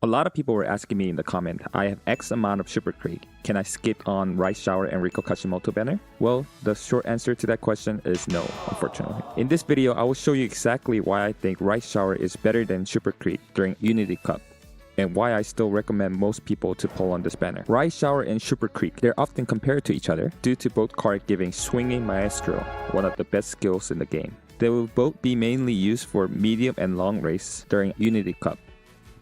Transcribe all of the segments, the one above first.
A lot of people were asking me in the comment, I have X amount of Super Creek. Can I skip on Rice Shower and Riko Kashimoto banner? Well, the short answer to that question is no, unfortunately. In this video, I will show you exactly why I think Rice Shower is better than Super Creek during Unity Cup, and why I still recommend most people to pull on this banner. Rice Shower and Super Creek, they're often compared to each other due to both cards giving Swinging Maestro, one of the best skills in the game. They will both be mainly used for medium and long race during Unity Cup.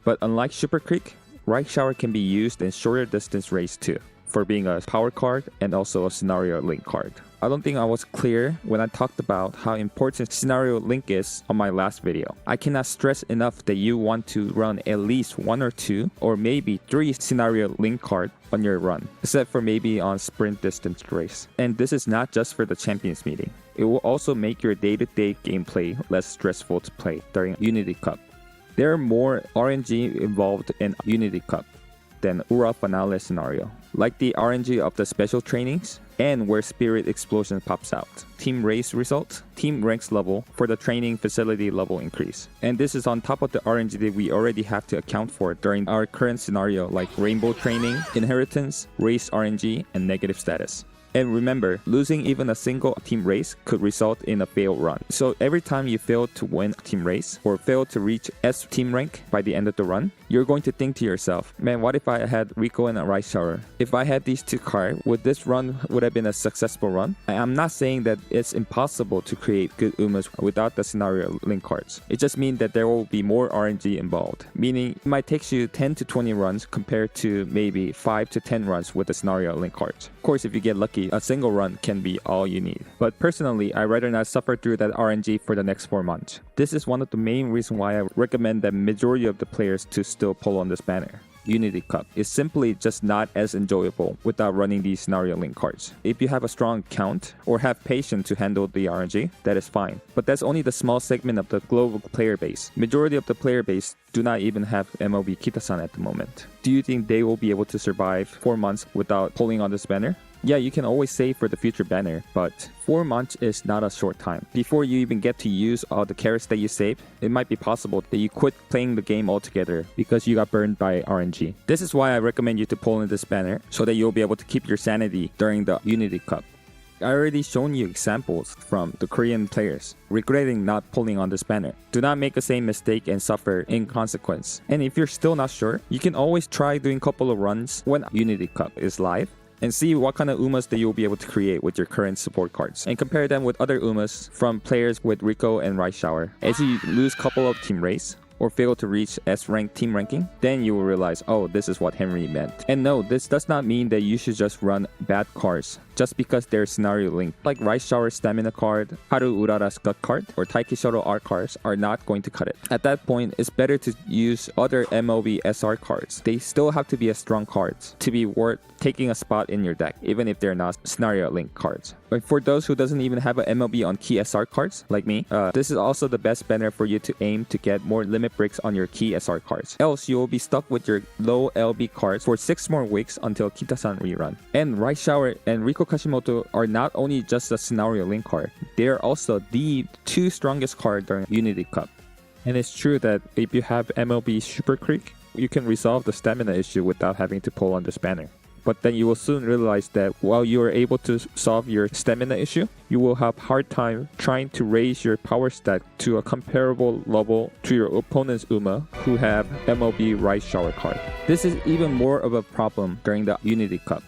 But unlike Super Creek, Rice Shower can be used in shorter distance race too, for being a power card and also a scenario link card. I don't think I was clear when I talked about how important scenario link is on my last video. I cannot stress enough that you want to run at least 1 or 2 or maybe 3 scenario link card on your run, except for maybe on sprint distance race. And this is not just for the champions meeting. It will also make your day-to-day gameplay less stressful to play during Unity Cup. There are more RNG involved in Unity Cup than Ura Finale scenario, like the RNG of the special trainings and where Spirit Explosion pops out, team race result, team ranks level for the training facility level increase. And this is on top of the RNG that we already have to account for during our current scenario like Rainbow Training, Inheritance, Race RNG, and Negative Status. And remember, losing even a single team race could result in a failed run. So every time you fail to win a team race or fail to reach S team rank by the end of the run, you're going to think to yourself, man, what if I had Riko and a Rice Shower? If I had these 2 cards, would this run would have been a successful run? I'm not saying that it's impossible to create good Umas without the scenario link cards. It just means that there will be more RNG involved, meaning it might take you 10 to 20 runs compared to maybe 5 to 10 runs with the scenario link cards. Of course, if you get lucky, a single run can be all you need. But personally, I'd rather not suffer through that RNG for the next 4 months. This is one of the main reasons why I recommend that majority of the players to still pull on this banner. Unity Cup is simply just not as enjoyable without running these scenario link cards. If you have a strong account or have patience to handle the RNG, that is fine. But that's only the small segment of the global player base. Majority of the player base do not even have MLB Kita-san at the moment. Do you think they will be able to survive 4 months without pulling on this banner? Yeah, you can always save for the future banner, but 4 months is not a short time. Before you even get to use all the carrots that you saved, it might be possible that you quit playing the game altogether because you got burned by RNG. This is why I recommend you to pull in this banner so that you'll be able to keep your sanity during the Unity Cup. I already shown you examples from the Korean players regretting not pulling on this banner. Do not make the same mistake and suffer in consequence. And if you're still not sure, you can always try doing a couple of runs when Unity Cup is live and see what kind of Umas that you'll be able to create with your current support cards, and compare them with other Umas from players with Riko and Rice Shower. As you lose a couple of team race or fail to reach S rank team ranking, then you will realize, oh, this is what Henry meant. And no, this does not mean that you should just run bad cards just because they're scenario linked. Like Rice Shower stamina card, Haru Urara's gut card, or Taikishoto R cards are not going to cut it. At that point, it's better to use other MLB SR cards. They still have to be a strong cards to be worth taking a spot in your deck, even if they're not scenario linked cards. But for those who doesn't even have an MLB on key SR cards, like me, this is also the best banner for you to aim to get more limit breaks on your key SR cards. Else, you will be stuck with your low LB cards for 6 more weeks until Kita-san rerun. And Rice Shower and Riko Kashimoto are not only just a scenario link card, they are also the 2 strongest cards during Unity Cup. And it's true that if you have MLB Super Creek, you can resolve the stamina issue without having to pull on this banner. But then you will soon realize that while you are able to solve your stamina issue, you will have hard time trying to raise your power stat to a comparable level to your opponent's Uma who have MLB Rice Shower card. This is even more of a problem during the Unity Cup,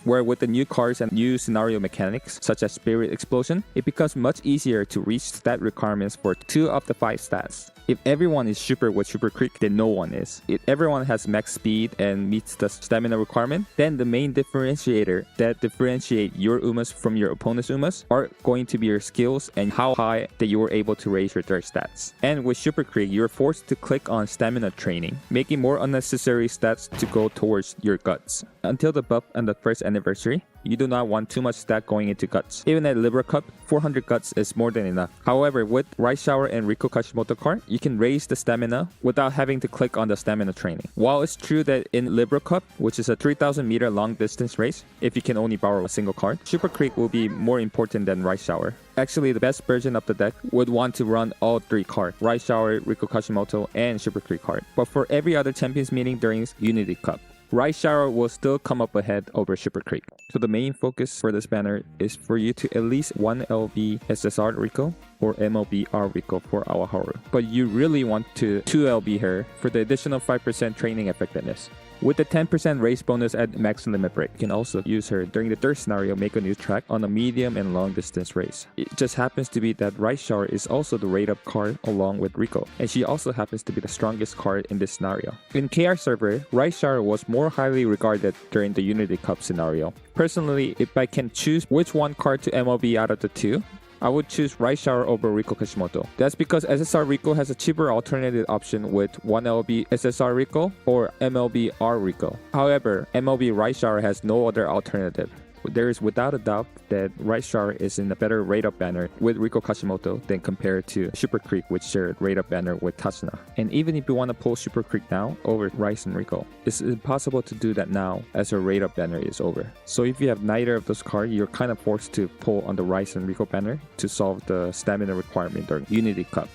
where with the new cards and new scenario mechanics such as Spirit Explosion, it becomes much easier to reach stat requirements for 2 of the 5 stats. If everyone is super with Super Creek, then no one is. If everyone has max speed and meets the stamina requirement, then the main differentiator that differentiate your Umas from your opponent's Umas are going to be your skills and how high that you were able to raise your third stats. And with Super Creek, you're forced to click on stamina training, making more unnecessary stats to go towards your guts. Until the buff on the first anniversary, You do not want too much stack going into guts. Even at Libra Cup, 400 guts is more than enough. However, with Rice Shower and Riko Kashimoto card, you can raise the stamina without having to click on the stamina training. While it's true that in Libra Cup, which is a 3,000 meter long distance race, if you can only borrow a single card, Super Creek will be more important than Rice Shower. Actually, the best version of the deck would want to run all 3 cards, Rice Shower, Riko Kashimoto, and Super Creek card. But for every other Champions meeting during Unity Cup, Rice Shower will still come up ahead over Super Creek. So the main focus for this banner is for you to at least 1 LB SSR Riko or MLB R Riko for Aoharu. But you really want to 2 LB her for the additional 5% training effectiveness. With the 10% race bonus at max limit break, you can also use her during the third scenario, make a new track on a medium and long distance race. It just happens to be that Rice Shower is also the rate up card along with Riko, and she also happens to be the strongest card in this scenario. In KR server, Rice Shower was more highly regarded during the Unity Cup scenario. Personally, if I can choose which one card to MLB out of the 2, I would choose Rice Shower over Riko Kashimoto. That's because SSR Riko has a cheaper alternative option with 1LB SSR Riko or MLB R Riko. However, MLB Rice Shower has no other alternative. There is without a doubt that Rice Shower is in a better rate-up banner with Riko Kashimoto than compared to Super Creek, which shared rate-up banner with Tachina. And even if you want to pull Super Creek now over Rice and Riko, it's impossible to do that now as her rate-up banner is over. So if you have neither of those cards, you're kind of forced to pull on the Rice and Riko banner to solve the stamina requirement during Unity Cup.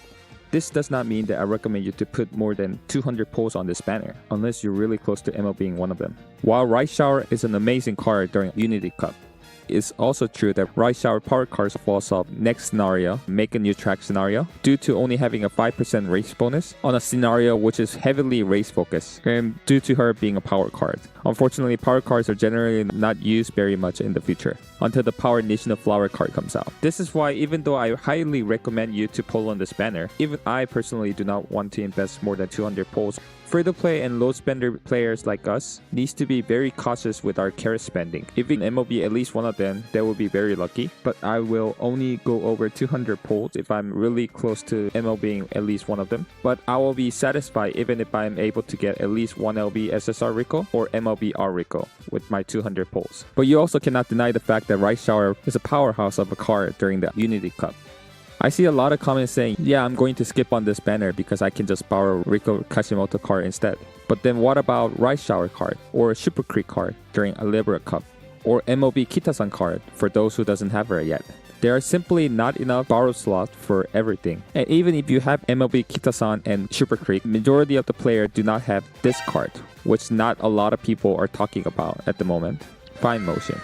This does not mean that I recommend you to put more than 200 pulls on this banner, unless you're really close to MLBing one of them. While Rice Shower is an amazing card during Unity Cup, it's also true that Rice Shower power cards falls off next scenario, make a new track scenario, due to only having a 5% race bonus on a scenario which is heavily race focused, and due to her being a power card. Unfortunately, power cards are generally not used very much in the future, until the Power Nation of Flower card comes out. This is why even though I highly recommend you to pull on this banner, even I personally do not want to invest more than 200 pulls. Free-to-play and low-spender players like us needs to be very cautious with our carat spending. If we can MLB at least one of them, that would be very lucky. But I will only go over 200 pulls if I'm really close to MLBing at least one of them. But I will be satisfied even if I'm able to get at least 1 LB SSR Riko or MLB R Riko with my 200 pulls. But you also cannot deny the fact that Rice Shower is a powerhouse of a card during the Unity Cup. I see a lot of comments saying, yeah, I'm going to skip on this banner because I can just borrow Riko Kashimoto card instead. But then what about Rice Shower card or a Super Creek card during a Libra Cup or MLB Kitasan card for those who doesn't have her yet? There are simply not enough borrow slots for everything. And even if you have MLB Kitasan and Super Creek, majority of the players do not have this card, which not a lot of people are talking about at the moment, Fine Motion.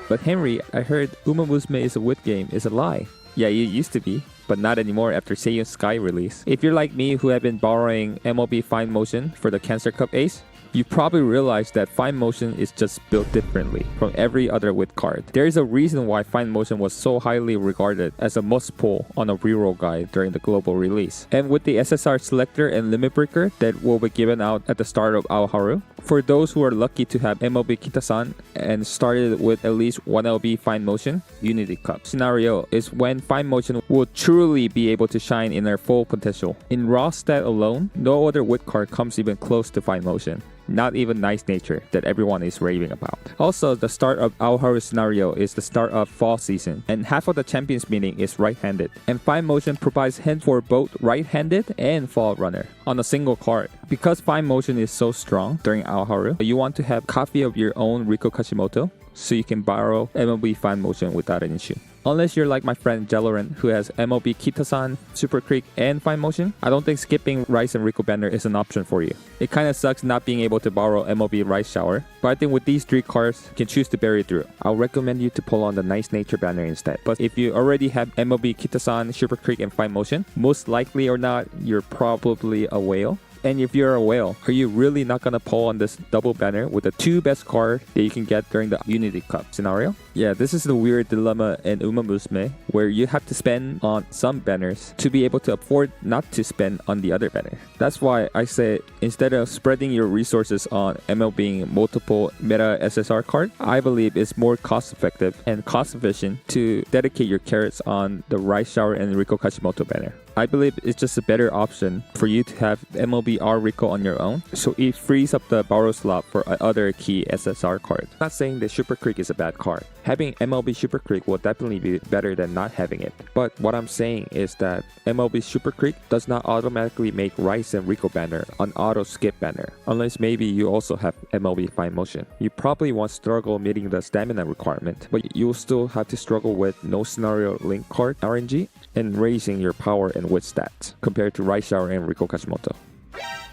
But Henry, I heard Uma Musume is a whip game is a lie. Yeah, it used to be, but not anymore after Seiyu Sky release. If you're like me who have been borrowing MLB Fine Motion for the Cancer Cup Ace, you probably realize that Fine Motion is just built differently from every other whip card. There is a reason why Fine Motion was so highly regarded as a must pull on a reroll guide during the global release. And with the SSR Selector and Limit Breaker that will be given out at the start of Aoharu, for those who are lucky to have MLB Kitasan and started with at least 1 LB Fine Motion, Unity Cup scenario is when Fine Motion will truly be able to shine in their full potential. In raw stat alone, no other whip card comes even close to Fine Motion. Not even Nice Nature that everyone is raving about. Also, the start of Aoharu scenario is the start of fall season, and half of the champions meeting is right-handed. And Fine Motion provides hint for both right-handed and fall runner on a single card. Because Fine Motion is so strong during Aoharu, you want to have a copy of your own Riko Kashimoto so you can borrow MLB Fine Motion without an issue. Unless you're like my friend Jeloran, who has MLB Kitasan, Super Creek, and Fine Motion, I don't think skipping Rice and Riko banner is an option for you. It kind of sucks not being able to borrow MLB Rice Shower, but I think with these 3 cards, you can choose to bury through. I'll recommend you to pull on the Nice Nature banner instead. But if you already have MLB Kitasan, Super Creek, and Fine Motion, most likely or not, you're probably a whale. And if you're a whale, are you really not going to pull on this double banner with the 2 best cards that you can get during the Unity Cup scenario? Yeah, this is the weird dilemma in Uma Musume, where you have to spend on some banners to be able to afford not to spend on the other banner. That's why I say instead of spreading your resources on MLBing multiple meta SSR cards, I believe it's more cost effective and cost efficient to dedicate your carats on the Rice Shower and Riko Kashimoto banner. I believe it's just a better option for you to have MLB R Riko on your own, so it frees up the borrow slot for other key SSR cards. I'm not saying that Super Creek is a bad card. Having MLB Super Creek will definitely be better than not having it. But what I'm saying is that MLB Super Creek does not automatically make Rice and Riko banner an auto skip banner, unless maybe you also have MLB Fine Motion. You probably won't struggle meeting the stamina requirement, but you'll still have to struggle with no scenario link card RNG and raising your power and wit stats compared to Rice Shower and Riko Kashimoto.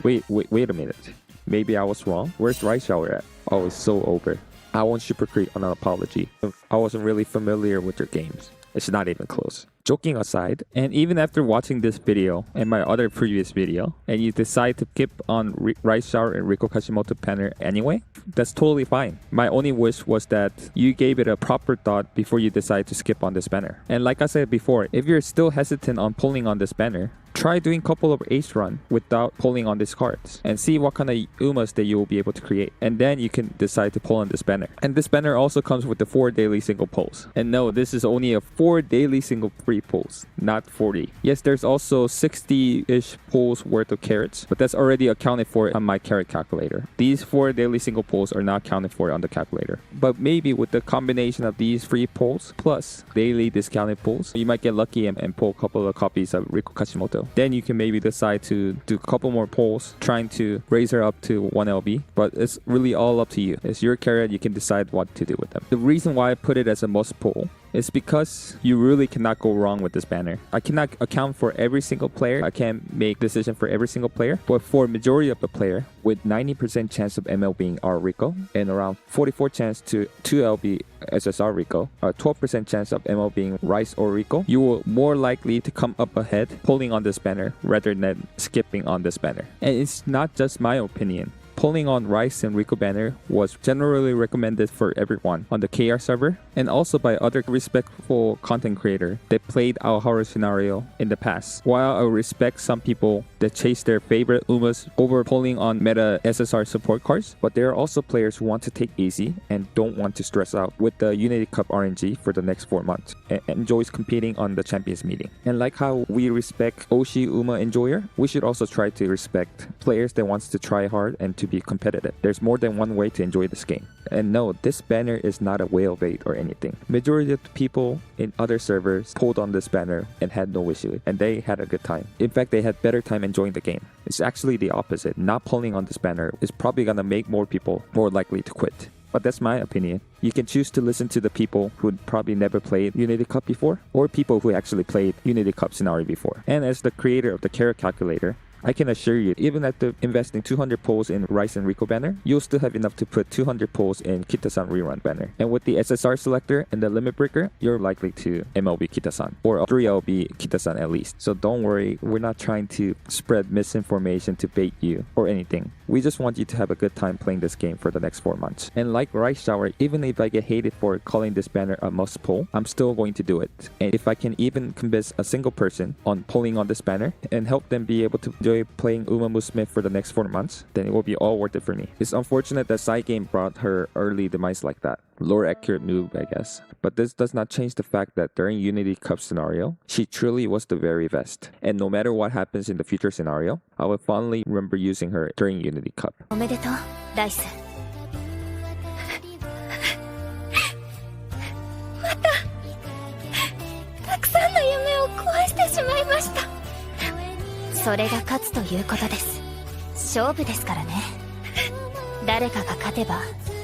Wait a minute. Maybe I was wrong. Where's Rice Shower at? Oh, it's so over. I want Super Creek on an apology. I wasn't really familiar with your games. It's not even close. Joking aside, and even after watching this video and my other previous video, and you decide to skip on Rice Shower and Riko Kashimoto banner anyway, that's totally fine. My only wish was that you gave it a proper thought before you decide to skip on this banner. And like I said before, if you're still hesitant on pulling on this banner, try doing a couple of ace run without pulling on these cards and see what kind of Umas that you will be able to create. And then you can decide to pull on this banner. And this banner also comes with the 4 daily single pulls. And no, this is only a 4 daily single free pulls, not 40. Yes, there's also 60-ish pulls worth of carats, but that's already accounted for on my carat calculator. These 4 daily single pulls are not accounted for on the calculator. But maybe with the combination of these free pulls plus daily discounted pulls, you might get lucky and pull a couple of copies of Riko Kashimoto. Then you can maybe decide to do a couple more pulls, trying to raise her up to 1 LB. But it's really all up to you. It's your carat, you can decide what to do with them. The reason why I put it as a must pull is because you really cannot go wrong with this banner. I cannot account for every single player. I can't make decision for every single player. But for majority of the player, with 90% chance of ML being R Riko and around 44 chance to 2LB SSR Riko, a 12% chance of ML being Rice or Riko, you will more likely to come up ahead pulling on this banner rather than skipping on this banner. And it's not just my opinion. Pulling on Rice and Riko banner was generally recommended for everyone on the KR server and also by other respectful content creators that played Aoharu scenario in the past. While I respect some people that chase their favorite Umas over pulling on meta SSR support cards, but there are also players who want to take easy and don't want to stress out with the Unity Cup RNG for the next 4 months and enjoys competing on the Champions meeting. And like how we respect Oshi Uma enjoyer, we should also try to respect players that wants to try hard and to be competitive. There's more than one way to enjoy this game. And no, this banner is not a whale bait or anything. Majority of the people in other servers pulled on this banner and had no issue, and they had a good time. In fact, they had better time enjoying the game. It's actually the opposite. Not pulling on this banner is probably gonna make more people more likely to quit. But that's my opinion. You can choose to listen to the people who probably never played Unity Cup before, or people who actually played Unity Cup scenario before. And as the creator of the carat calculator, I can assure you, even after investing 200 pulls in Rice and Riko banner, you'll still have enough to put 200 pulls in Kita-san rerun banner. And with the SSR selector and the limit breaker, you're likely to MLB Kita-san or 3LB Kita-san at least. So don't worry, we're not trying to spread misinformation to bait you or anything. We just want you to have a good time playing this game for the next 4 months. And like Rice Shower, even if I get hated for calling this banner a must pull, I'm still going to do it. And if I can even convince a single person on pulling on this banner and help them be able to enjoy playing Uma Musume for the next 4 months, then it will be all worth it for me. It's unfortunate that side game brought her early demise like that. Lore accurate noob, I guess. But this does not change the fact that during Unity Cup scenario, she truly was the very best. And no matter what happens in the future scenario, I will fondly remember using her during Unity Cup. おめでとう、ライス。また、たくさんの夢を壊してしまいました。それが勝つということです。勝負ですからね。誰かが勝てば、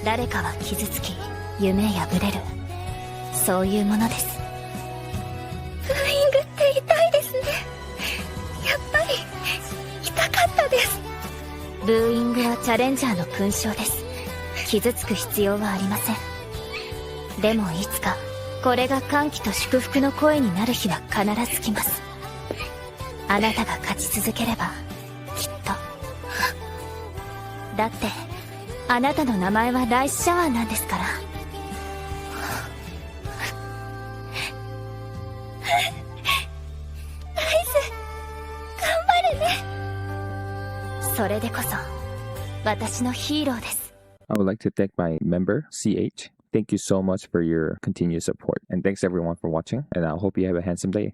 誰かは傷つき、夢破れる。そういうものです。ブーイングって痛いですね。やっぱり痛かったです。ブーイングはチャレンジャーの勲章です。傷つく必要はありません。でもいつかこれが歓喜と祝福の声になる日は必ず来ます。あなたが勝ち続ければきっと。だってあなたの名前はライスシャワーなんですから。それでこそ私のヒーローです。I would like to thank my member, CH. Thank you so much for your continued support. And thanks everyone for watching. And I hope you have a handsome day.